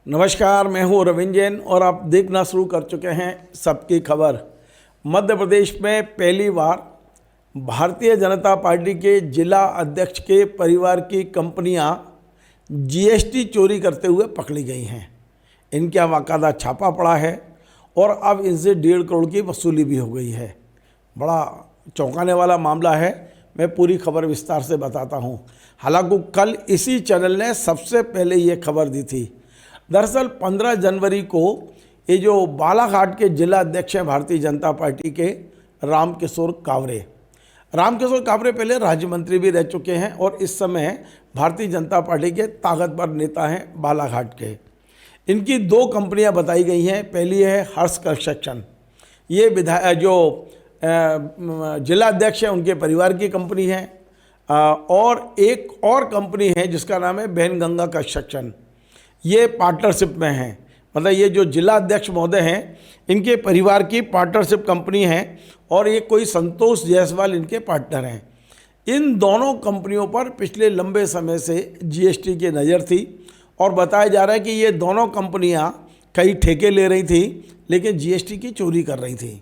नमस्कार, मैं हूँ रविंद्र जैन और आप देखना शुरू कर चुके हैं सबकी खबर। मध्य प्रदेश में पहली बार भारतीय जनता पार्टी के जिला अध्यक्ष के परिवार की कंपनियां जीएसटी चोरी करते हुए पकड़ी गई हैं। इनके यहाँ बाकायदा छापा पड़ा है और अब इनसे 1.5 करोड़ की वसूली भी हो गई है। बड़ा चौंकाने वाला मामला है। मैं पूरी खबर विस्तार से बताता हूँ। हालांकि कल इसी चैनल ने सबसे पहले ये खबर दी थी। दरअसल 15 जनवरी को ये जो बालाघाट के जिला अध्यक्ष हैं भारतीय जनता पार्टी के रामकिशोर कावरे पहले राज्य मंत्री भी रह चुके हैं और इस समय भारतीय जनता पार्टी के ताकतवर नेता हैं बालाघाट के। इनकी 2 कंपनियां बताई गई हैं। पहली है हर्ष कंस्ट्रक्शन, ये जिला अध्यक्ष हैं उनके परिवार की कंपनी है। और एक और कंपनी है जिसका नाम है बहन गंगा कंस्ट्रक्शन, ये पार्टनरशिप में हैं। मतलब ये जो जिला अध्यक्ष महोदय हैं इनके परिवार की पार्टनरशिप कंपनी है और ये कोई संतोष जायसवाल इनके पार्टनर हैं। इन दोनों कंपनियों पर पिछले लंबे समय से जीएसटी की नज़र थी और बताया जा रहा है कि ये दोनों कंपनियां कई ठेके ले रही थी लेकिन जीएसटी की चोरी कर रही थी।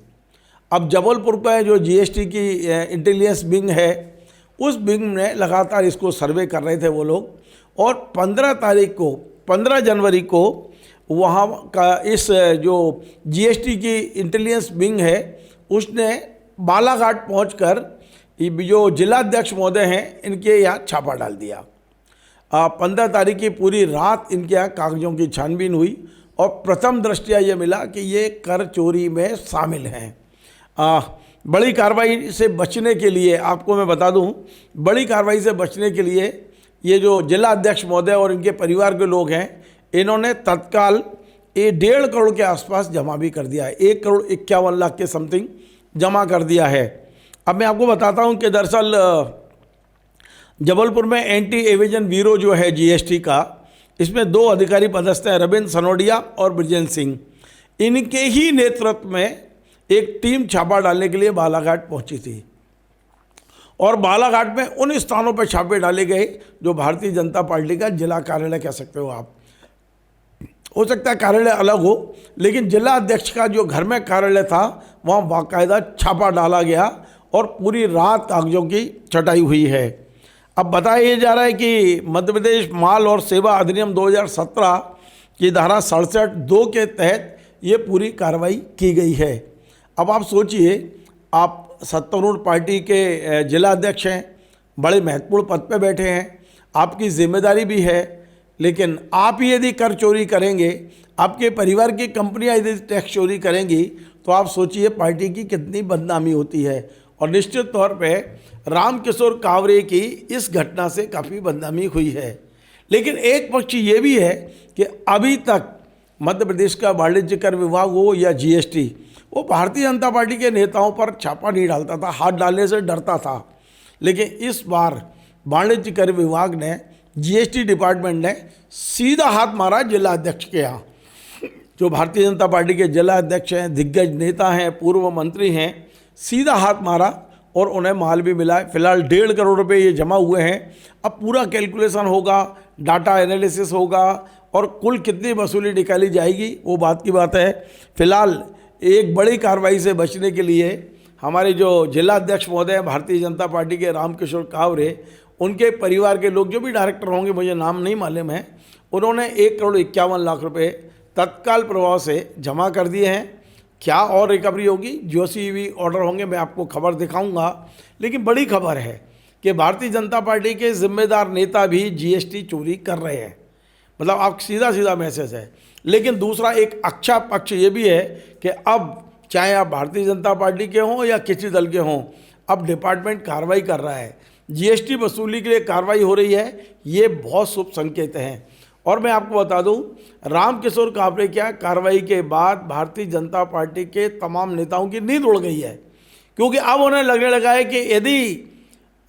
अब जबलपुर पर जो जीएसटी की इंटेलिजेंस विंग है, उस विंग में लगातार इसको सर्वे कर रहे थे वो लोग। और 15 जनवरी को वहाँ का इस जो जीएसटी की इंटेलिजेंस विंग है उसने बालाघाट पहुंचकर जो जिलाध्यक्ष महोदय हैं इनके यहाँ छापा डाल दिया। 15 तारीख की पूरी रात इनके यहाँ कागजों की छानबीन हुई और प्रथम दृष्टया ये मिला कि ये कर चोरी में शामिल हैं। बड़ी कार्रवाई से बचने के लिए आपको मैं बता दूं, बड़ी कार्रवाई से बचने के लिए ये जो जिला अध्यक्ष महोदय और इनके परिवार के लोग हैं इन्होंने तत्काल 1.5 करोड़ के आसपास जमा भी कर दिया है। 1,51,00,000 के समथिंग जमा कर दिया है। अब मैं आपको बताता हूं कि दरअसल जबलपुर में एंटी एविजन ब्यूरो जो है जीएसटी का, इसमें 2 अधिकारी पदस्थ हैं, रविंद्र सनोडिया और ब्रजेंद्र सिंह। इनके ही नेतृत्व में एक टीम छापा डालने के लिए बालाघाट पहुंची थी और बालाघाट में उन स्थानों पर छापे डाले गए जो भारतीय जनता पार्टी का जिला कार्यालय कह सकते हो आप। हो सकता है कार्यालय अलग हो, लेकिन जिला अध्यक्ष का जो घर में कार्यालय था वहाँ बाकायदा छापा डाला गया और पूरी रात कागजों की छटाई हुई है। अब बताया जा रहा है कि मध्य प्रदेश माल और सेवा अधिनियम 2017 की धारा 67(2) के तहत ये पूरी कार्रवाई की गई है। अब आप सोचिए, आप सत्तारूढ़ पार्टी के जिला अध्यक्ष हैं, बड़े महत्वपूर्ण पद पे बैठे हैं, आपकी जिम्मेदारी भी है, लेकिन आप ही यदि कर चोरी करेंगे, आपके परिवार की कंपनियां यदि टैक्स चोरी करेंगी तो आप सोचिए पार्टी की कितनी बदनामी होती है। और निश्चित तौर पे रामकिशोर कावरे की इस घटना से काफ़ी बदनामी हुई है। लेकिन एक पक्ष ये भी है कि अभी तक मध्य प्रदेश का वाणिज्य कर विभाग हो या जीएसटी, वो भारतीय जनता पार्टी के नेताओं पर छापा नहीं डालता था, हाथ डालने से डरता था। लेकिन इस बार वाणिज्य कर विभाग ने, जीएसटी डिपार्टमेंट ने सीधा हाथ मारा जिला अध्यक्ष के यहाँ। जो भारतीय जनता पार्टी के जिला अध्यक्ष हैं, दिग्गज नेता हैं, पूर्व मंत्री हैं, सीधा हाथ मारा और उन्हें माल भी मिला है। फिलहाल 1.5 करोड़ रुपये ये जमा हुए हैं। अब पूरा कैलकुलेशन होगा, डाटा एनालिसिस होगा और कुल कितनी वसूली निकाली जाएगी वो बात की बात है। फिलहाल एक बड़ी कार्रवाई से बचने के लिए हमारे जो जिला अध्यक्ष महोदय हैं भारतीय जनता पार्टी के रामकिशोर कावरे, उनके परिवार के लोग जो भी डायरेक्टर होंगे, मुझे नाम नहीं मालूम है, उन्होंने 1,51,00,000 रुपये तत्काल प्रभाव से जमा कर दिए हैं। क्या और रिकवरी होगी, जो सी भी ऑर्डर होंगे मैं आपको खबर दिखाऊंगा। लेकिन बड़ी खबर है कि भारतीय जनता पार्टी के जिम्मेदार नेता भी जीएसटी चोरी कर रहे हैं। मतलब आप सीधा मैसेज है। लेकिन दूसरा एक अच्छा पक्ष ये भी है कि अब चाहे आप भारतीय जनता पार्टी के हों या किसी दल के हों, अब डिपार्टमेंट कार्रवाई कर रहा है, जीएसटी वसूली के लिए कार्रवाई हो रही है। ये बहुत शुभ संकेत हैं। और मैं आपको बता दूं, रामकिशोर कावरे क्या कार्रवाई के बाद भारतीय जनता पार्टी के तमाम नेताओं की नींद उड़ गई है, क्योंकि अब उन्हें लगने लगा है कि यदि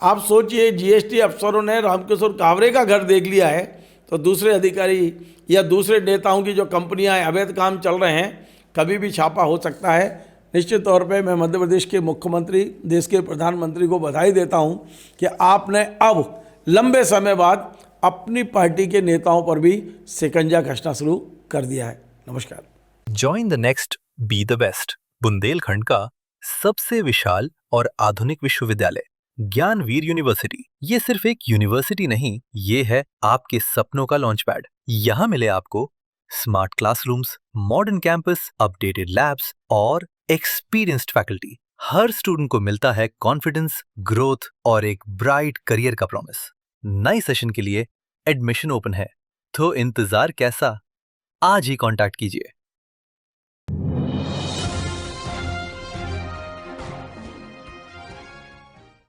आप सोचिए जीएसटी अफसरों ने रामकिशोर कावरे का घर देख लिया है तो दूसरे अधिकारी या दूसरे नेताओं की जो कंपनियां अवैध काम चल रहे हैं, कभी भी छापा हो सकता है। निश्चित तौर पे मैं मध्य प्रदेश के मुख्यमंत्री, देश के प्रधानमंत्री को बधाई देता हूं कि आपने अब लंबे समय बाद अपनी पार्टी के नेताओं पर भी शिकंजा कसना शुरू कर दिया है। नमस्कार। Join the next be the best, Bundelkhand का सबसे विशाल और आधुनिक विश्वविद्यालय ज्ञानवीर यूनिवर्सिटी। ये सिर्फ एक यूनिवर्सिटी नहीं, ये है आपके सपनों का लॉन्च पैड। यहाँ मिले आपको smart classrooms, modern campus, updated labs और एक्सपीरियंस्ड फैकल्टी। हर स्टूडेंट को मिलता है कॉन्फिडेंस, ग्रोथ और एक ब्राइट करियर का प्रॉमिस। नए सेशन के लिए एडमिशन ओपन है, तो इंतजार कैसा? आज ही कांटेक्ट कीजिए।